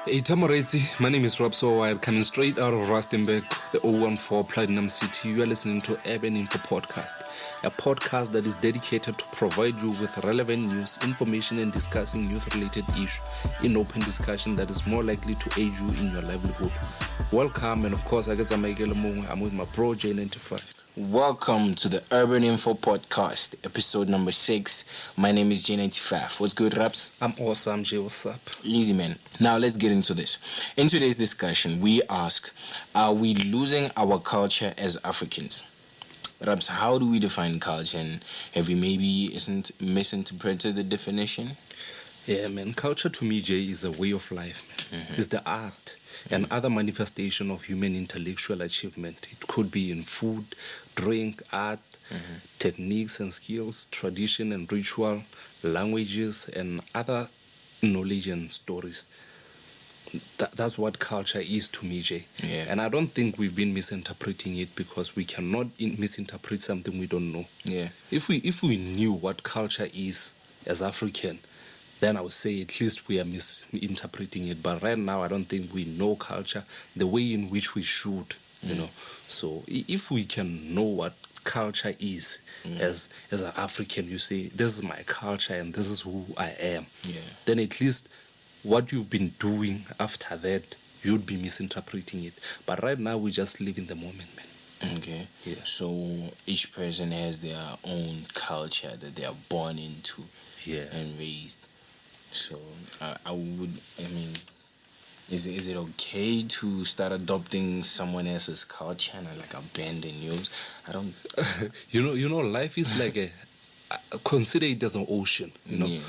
Hey Tamoretsi, my name is Rob Sowide, coming straight out of Rustenburg, the 014 Platinum City. You are listening to Urban Info Podcast, a podcast that is dedicated to provide you with relevant news, information, and discussing youth-related issues in open discussion that is more likely to aid you in your livelihood. Welcome, and of course, I'm with my bro J95. Welcome to the Urban Info Podcast, episode number 6. My name is J95. What's good, Raps? I'm awesome, J. What's up? Easy, man. Now, let's get into this. In today's discussion, we ask, are we losing our culture as Africans? Raps, how do we define culture? And have we maybe misinterpreted the definition? Yeah, man. Culture to me, Jay, is a way of life, man. Mm-hmm. It's the art and other manifestation of human intellectual achievement. It could be in food, drink, art, techniques and skills, tradition and ritual, languages, and other knowledge and stories. That's what culture is to me, Jay. Yeah. And I don't think we've been misinterpreting it because we cannot misinterpret something we don't know. Yeah. If we knew what culture is as African, then I would say at least we are misinterpreting it. But right now, I don't think we know culture the way in which we should, you know. So if we can know what culture is as an African, you say, this is my culture and this is who I am. Yeah. Then at least what you've been doing after that, you'd be misinterpreting it. But right now, we just live in the moment, man. Okay. Yeah. So each person has their own culture that they are born into and raised. So is it okay to start adopting someone else's culture and like abandon yours? I don't. you know, life is like consider it as an ocean. You know,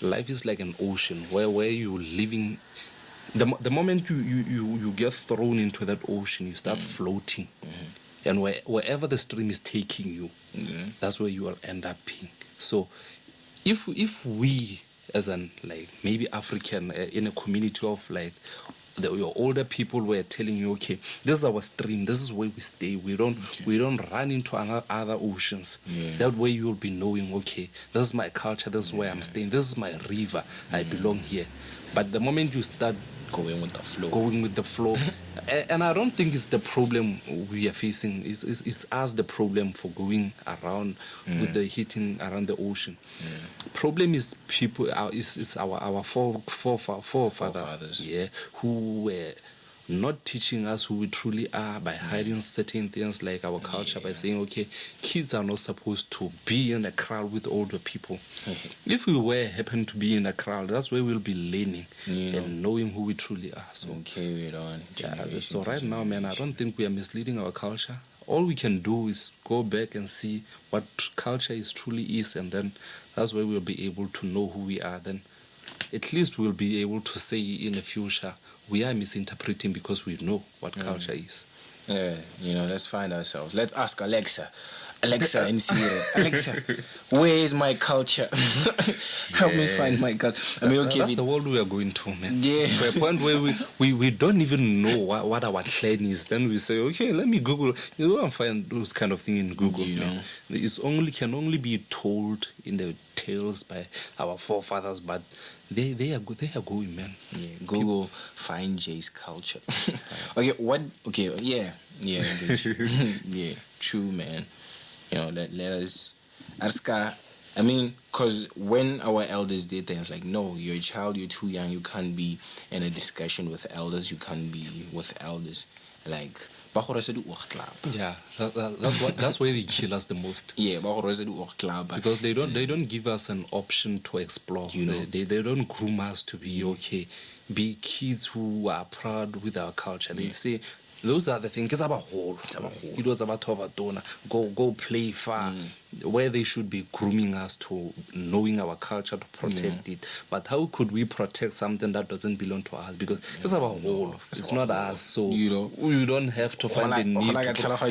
life is like an ocean where you're living. The moment you get thrown into that ocean, you start floating, and wherever the stream is taking you, that's where you will end up being. So, if we as an like maybe African in a community of like your older people were telling you, okay, this is our stream, this is where we stay. We don't run into other oceans. That way you'll be knowing, okay, this is my culture, this is where I'm staying, this is my river, I belong here. But the moment you start going with the flow, and I don't think it's the problem we are facing. It's us the problem for going around with the hitting around the ocean. Problem is people. It's our forefathers, who were not teaching us who we truly are by hiding certain things like our culture, by saying, okay, kids are not supposed to be in a crowd with older people. If we happen to be in a crowd, that's where we'll be learning and knowing who we truly are. So carry it on. So right now, man, I don't think we are misleading our culture. All we can do is go back and see what culture truly is, and then that's where we'll be able to know who we are. Then at least we'll be able to say in the future, we are misinterpreting because we know what culture is. Yeah, let's find ourselves. Let's ask Alexa in Sierra. Alexa, where is my culture? Help me find my culture. That's the world we are going to, man. Yeah. To a point where we don't even know what our clan is. Then we say, okay, let me Google. You don't find those kind of things in Google, man. It can only be told in the tales by our forefathers, but they are good. They are going, man. Yeah, Google find Jay's culture. Yeah, true, man. Let us ask. Because when our elders did things like, no, you're a child, you're too young, you can't be in a discussion with elders, you can't be with elders, like. Yeah, that's why they kill us the most. Yeah, because they don't give us an option to explore. They don't groom us to be kids who are proud with our culture. They say those are the things. It was about go play far, where they should be grooming us to knowing our culture, to protect it. But how could we protect something that doesn't belong to us? Because it's about whole. It's not us. So you don't have to find the need.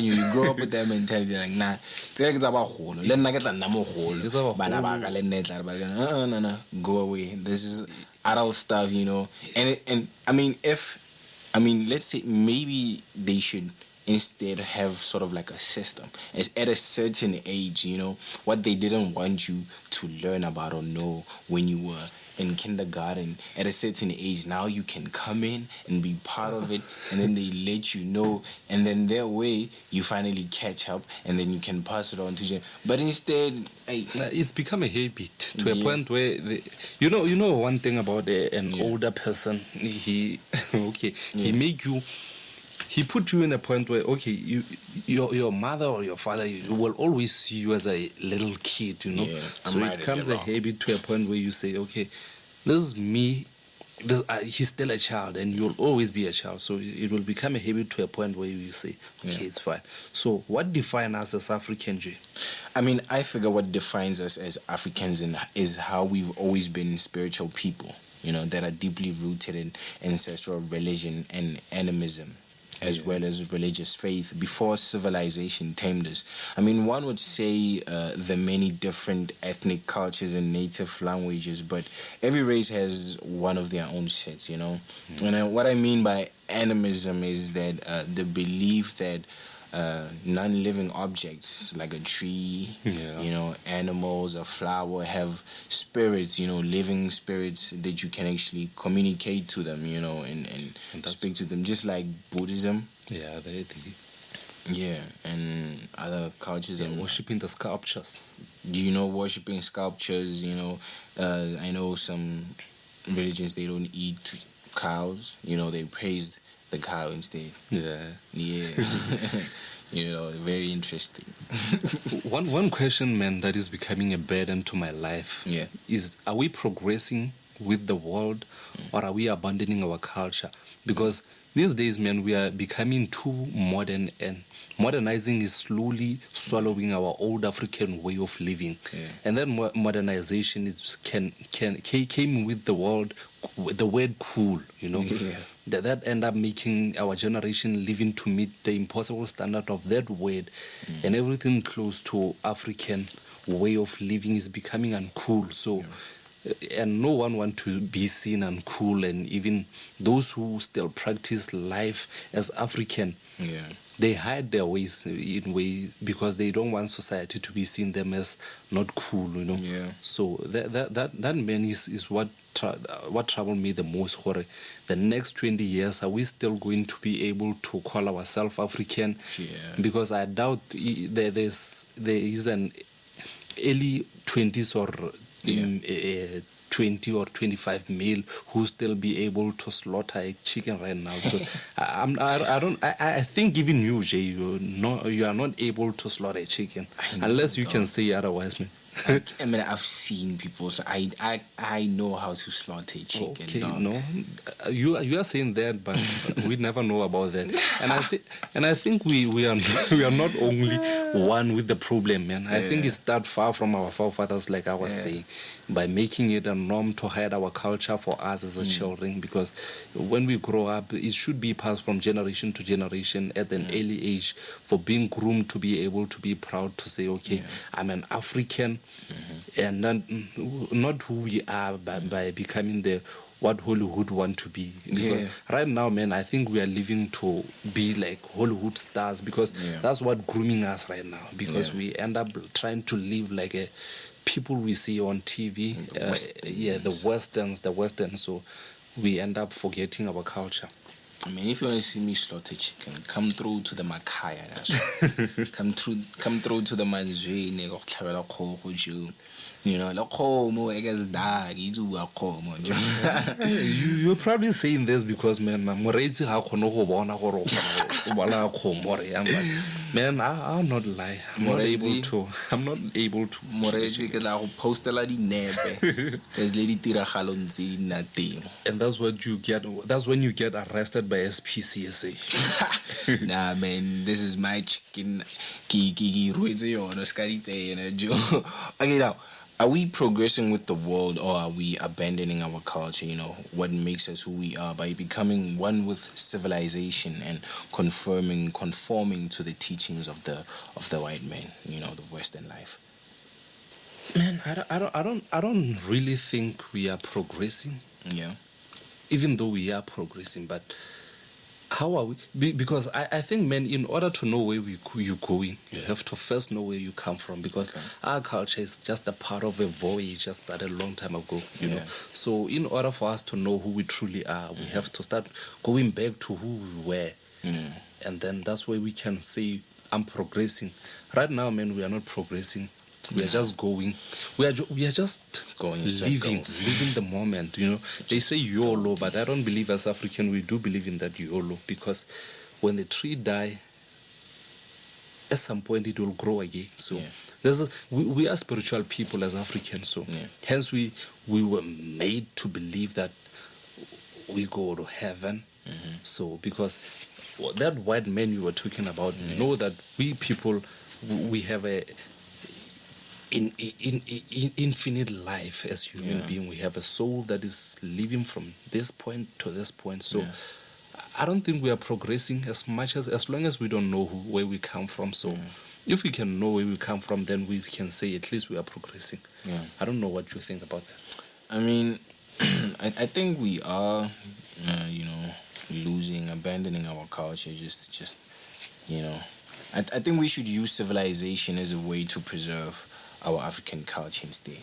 You grow up with that mentality, like, nah, it's about whole. Go away. This is adult stuff, And let's say maybe they should instead have sort of like a system. It's at a certain age, what they didn't want you to learn about or know when you were in kindergarten at a certain age. Now you can come in and be part of it, and then they let you know, and then their way you finally catch up, and then you can pass it on to but instead it's become a habit to a point where you know one thing about an older person, he okay, he make you, he put you in a point where, okay, your mother or your father, you will always see you as a little kid, you know. So it becomes a habit to a point where you say, okay, this is me. He's still a child, and you'll always be a child. So it will become a habit to a point where you say, okay, it's fine. So what defines us as African, Jay? I mean, I figure what defines us as Africans is how we've always been spiritual people, you know, that are deeply rooted in ancestral religion and animism, as well as religious faith before civilization tamed us. I mean, one would say the many different ethnic cultures and native languages, but every race has one of their own sets, you know. And what I mean by animism is that the belief that non-living objects like a tree, you know, animals, a flower have spirits, you know, living spirits that you can actually communicate to them, you know, and speak to them, just like Buddhism. Yeah, and other cultures and worshipping the sculptures. You know, worshipping sculptures, you know, I know some religions, they don't eat cows, you know, they praise the cow instead. Yeah. You know, very interesting. One question, man, that is becoming a burden to my life is, are we progressing with the world, or are we abandoning our culture? Because these days, man, we are becoming too modern, and modernizing is slowly swallowing our old African way of living. And then modernization came with the word cool, you know. That end up making our generation living to meet the impossible standard of that word, and everything close to African way of living is becoming uncool. So and no one want to be seen uncool, and even those who still practice life as African, they hide their ways in way because they don't want society to be seen them as not cool, you know. So that man is what troubled me the most. For the next 20 years, are we still going to be able to call ourselves African? Because I doubt there is an early 20s or 20 or 25 male who still be able to slaughter a chicken right now. Because I think even you, Jay, you are not able to slaughter a chicken unless you can say otherwise, man. I mean, I've seen people, so I know how to slaughter a chicken. Okay, no, you are saying that, but we never know about that. And I think we are not only one with the problem, man. I think it starts far from our forefathers, like I was saying, by making it a norm to hide our culture for us as a children. Because when we grow up, it should be passed from generation to generation at an early age, for being groomed to be able to be proud to say, okay, I'm an African. And not who we are by becoming what Hollywood want to be. Because right now, man, I think we are living to be like Hollywood stars, because that's what grooming us right now. Because we end up trying to live like a people we see on TV. The Westerns. So we end up forgetting our culture. I mean, if you want to see me slaughter chicken, come through to the Makaya. come through to the Manzwini, you know, you're probably saying this because, man, man, I'll not lie. I'm not able to. And that's what you get. That's when you get arrested by SPCSA. Nah, man, this is my chicken. Okay, now, are we progressing with the world, or are we abandoning our culture? You know, what makes us who we are, by becoming one with civilization and conforming to the teachings of the white man. You know, the Western life. Man, I don't really think we are progressing. Yeah. Even though we are progressing, but How are we? Because I think, man, in order to know where you're going, you have to first know where you come from. Because our culture is just a part of a voyage that started a long time ago, you know. So, in order for us to know who we truly are, we have to start going back to who we were. And then that's where we can say, I'm progressing. Right now, man, we are not progressing. We are just going. We are just Going in living circles. the moment. You know, they say YOLO, but I don't believe as African we do believe in that YOLO, because when the tree die, at some point it will grow again. So we are spiritual people as Africans. So hence we were made to believe that we go to heaven. So because that white man you were talking about, know that we people, we have a in infinite life as human being. We have a soul that is living from this point to this point. So I don't think we are progressing as much as long as we don't know where we come from. So if we can know where we come from, then we can say at least we are progressing. I don't know what you think about that. I mean, I think we are, abandoning our culture. Just I think we should use civilization as a way to preserve our African culture instead,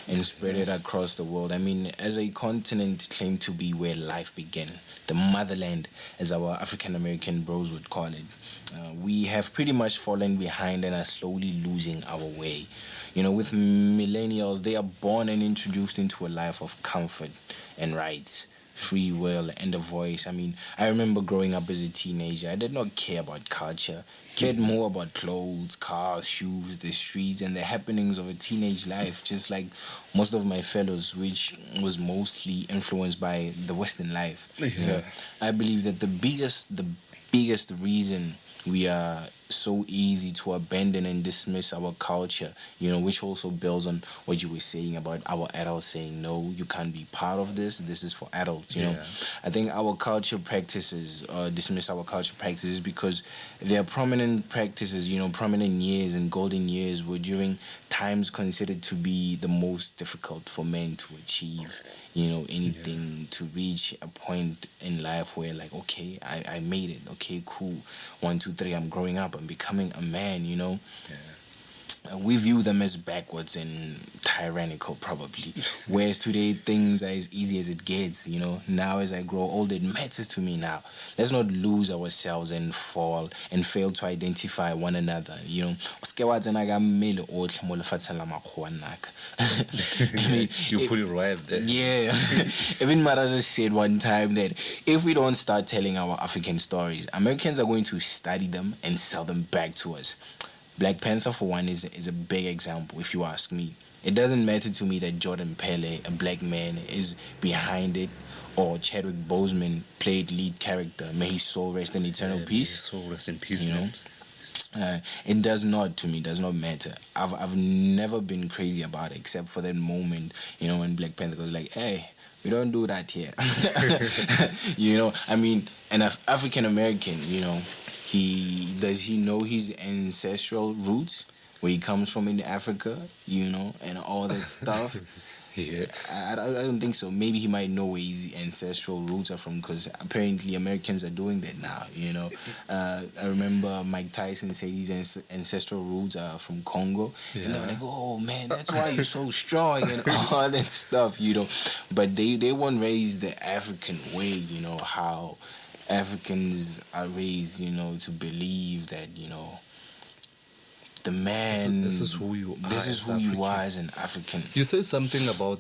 and spread it across the world. I mean, as a continent claimed to be where life began, the motherland, as our African American bros would call it, we have pretty much fallen behind and are slowly losing our way. With millennials, they are born and introduced into a life of comfort and rights, free will, and a voice. I mean, I remember growing up as a teenager. I did not care about culture. Cared more about clothes, cars, shoes, the streets, and the happenings of a teenage life, just like most of my fellows, which was mostly influenced by the Western life. I believe that the biggest reason we are so easy to abandon and dismiss our culture, which also builds on what you were saying about our adults saying, no, you can't be part of this. This is for adults, know. I think our culture practices, dismiss our culture practices because their prominent practices, prominent years and golden years were during times considered to be the most difficult for men to achieve, anything, to reach a point in life where, like, okay, I made it. Okay, cool. 1, 2, 3, I'm growing up. I'm becoming a man, We view them as backwards and tyrannical, probably. Whereas today, things are as easy as it gets, Now, as I grow older, it matters to me now. Let's not lose ourselves and fail to identify one another, I mean, you put it right there. Yeah. Even Maraza said one time that if we don't start telling our African stories, Americans are going to study them and sell them back to us. Black Panther, for one, is a big example, if you ask me. It doesn't matter to me that Jordan Pele, a black man, is behind it, or Chadwick Boseman played lead character. May his soul rest in eternal peace. May his soul rest in peace, man. It does not matter. I've never been crazy about it, except for that moment, when Black Panther goes like, hey, we don't do that here. I mean, an African American, does he know his ancestral roots, where he comes from in Africa, and all that stuff? I don't think so. Maybe he might know where his ancestral roots are from, because apparently Americans are doing that now, I remember Mike Tyson said his ancestral roots are from Congo. And they were like, oh man, that's why you're so strong and all that stuff, But they weren't raised the African way, how Africans are raised, to believe that, the man. This is who you are. This is who you are as an African. You say something about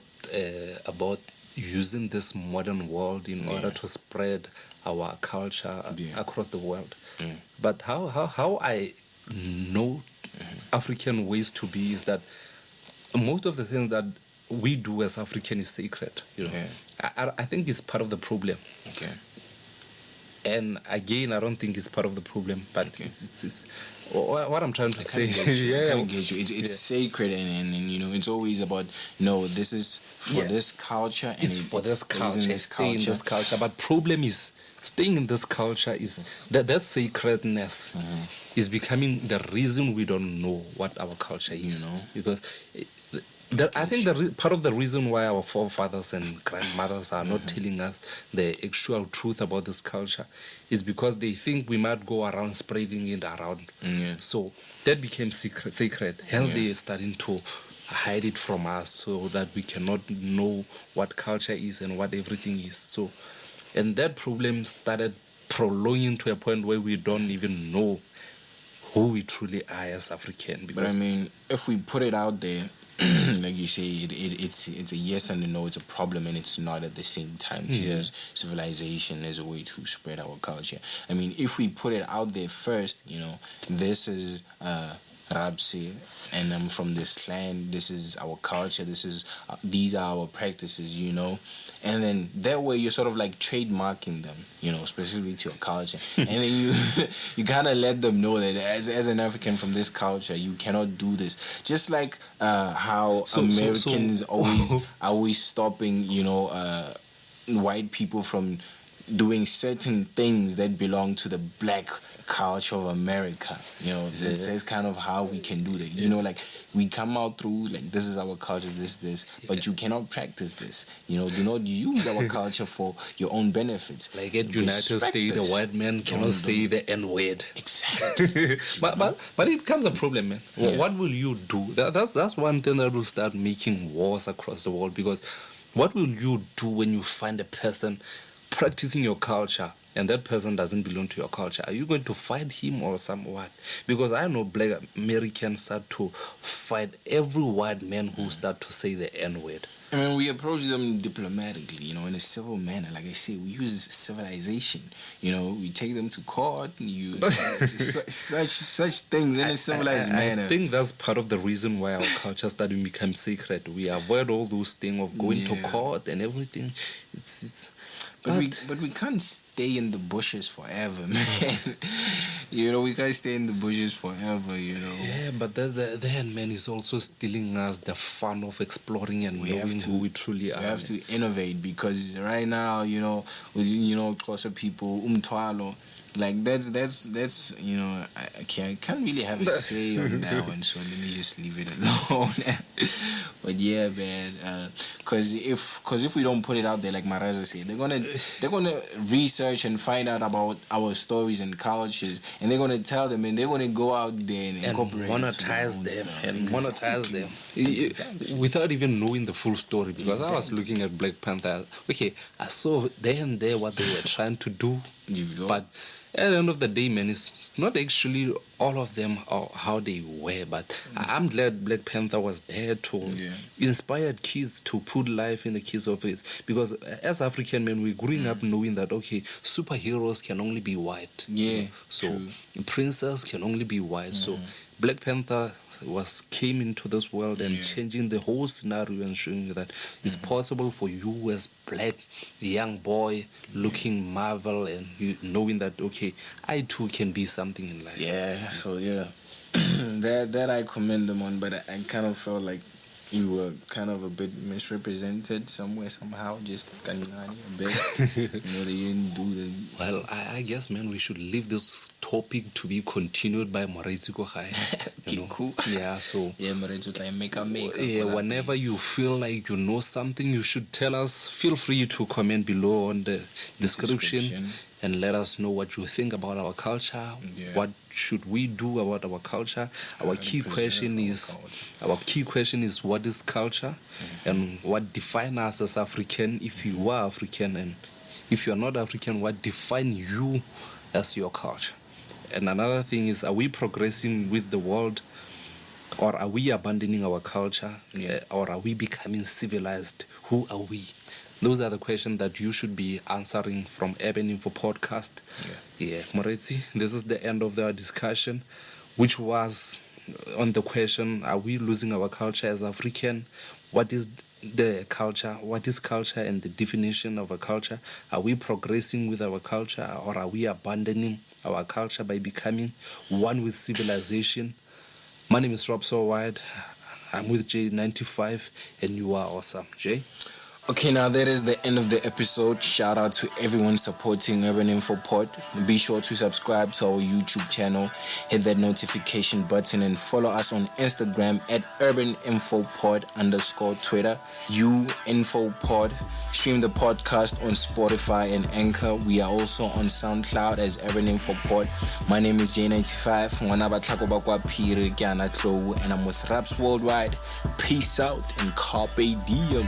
using this modern world in order to spread our culture across the world. But how I know African ways to be is that most of the things that we do as African is sacred. I think it's part of the problem. And again, I don't think it's part of the problem, but it's what I'm trying to say. I engage you. It's sacred, and it's always about, no, this is for this culture, and it's for this culture, stay in this culture. But problem is, staying in this culture is that sacredness is becoming the reason we don't know what our culture is. Because I think part of the reason why our forefathers and grandmothers are not telling us the actual truth about this culture is because they think we might go around spreading it around. Yeah. So that became sacred. Hence, they are starting to hide it from us so that we cannot know what culture is and what everything is. So, and that problem started prolonging to a point where we don't even know who we truly are as African. But I mean, if we put it out there, like you say, it's a yes and a no. It's a problem and it's not at the same time. To use civilization as a way to spread our culture. I mean, if we put it out there first, this is Rabsi, and I'm from this land. This is our culture. These are our practices. And then that way you're sort of like trademarking them, specifically to your culture. And then you kind of let them know that as an African from this culture, you cannot do this. Just like how Americans always stopping, white people from doing certain things that belong to the black culture of America. That's kind of how we can do that. Like we come out through like this is our culture, this, but you cannot practice this. Do not use our culture for your own benefits. Like at United States, the white man cannot say the N-word. Exactly. but it becomes a problem, man. What will you do? That's one thing that will start making wars across the world, because what will you do when you find a person practicing your culture and that person doesn't belong to your culture? Are you going to fight him or what? Because I know black Americans start to fight every white man who start to say the N-word. I mean, we approach them diplomatically, in a civil manner. Like I say, we use civilization. We take them to court. Such things in a civilized manner. I think that's part of the reason why our culture started to become sacred. We avoid all those things of going to court and everything. But we can't stay in the bushes forever, man. We can't stay in the bushes forever, Yeah, but then, man, is also stealing us the fun of exploring and knowing who we truly are. We have to innovate, because right now, with closer people, umthwalo, like that's I can't really have a say on that one, so let me just leave it alone. But yeah, man, because if we don't put it out there, like Maraza said, they're gonna research and find out about our stories and cultures, and they're gonna tell them, and they're gonna go out there and incorporate monetize them monetize them Exactly. without even knowing the full story. Because I was looking at Black Panther. Okay, I saw there and there what they were trying to do, but at the end of the day, man, it's not actually all of them are how they were. But I'm glad Black Panther was there to inspire kids to put life in the kids of it. Because as African men, we're growing up knowing that, okay, superheroes can only be white. Yeah, so true. Princess can only be white. So Black Panther came into this world and changing the whole scenario and showing you that it's possible for you as black young boy looking Marvel and you knowing that, okay, I too can be something in life. Yeah, so that I commend them on, but I kind of felt like you were kind of a bit misrepresented somehow, just Kanani a bit. They didn't do the... Well, I guess, man, we should leave this topic to be continued by Moretsi Kohai. Okay, cool. Yeah, so... Yeah, Moretsi like make. Yeah, whenever you feel like you know something, you should tell us. Feel free to comment below on the description. And let us know what you think about our culture. What should we do about our culture? Our key question is what is culture, and what defines us as African? If you are African, and if you are not African, what defines you as your culture? And another thing is, are we progressing with the world, or are we abandoning our culture, or are we becoming civilized? Who are we? Those are the questions that you should be answering from Urban Info Podcast. Yeah, Moretsi, this is the end of our discussion, which was on the question, are we losing our culture as African? What is the culture? What is culture and the definition of a culture? Are we progressing with our culture, or are we abandoning our culture by becoming one with civilization? My name is Rob So Wide. I'm with J95, and you are awesome. Jay? Okay, now that is the end of the episode. Shout out to everyone supporting Urban InfoPod. Be sure to subscribe to our YouTube channel, hit that notification button, and follow us on Instagram at UrbanInfoPod_Twitter. InfoPod. Stream the podcast on Spotify and Anchor. We are also on SoundCloud as Urban InfoPod. My name is J95, and I'm with Raps Worldwide. Peace out and carpe diem.